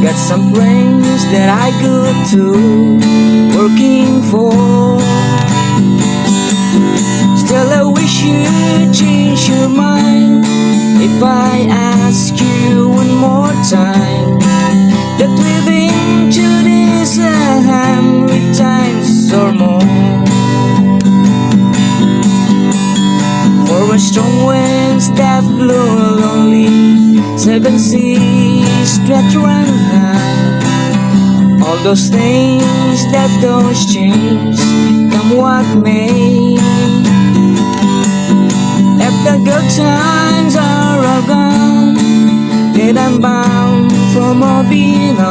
Got some friends that I go to working for. Still I wish you'd change your mind if I ask you one more time that we've been to this 100 times or more. For when strong winds that blow lonely, 7 seas that run high, all those things that don't change, come what may. If the good times are all gone, then I'm bound for more beyond.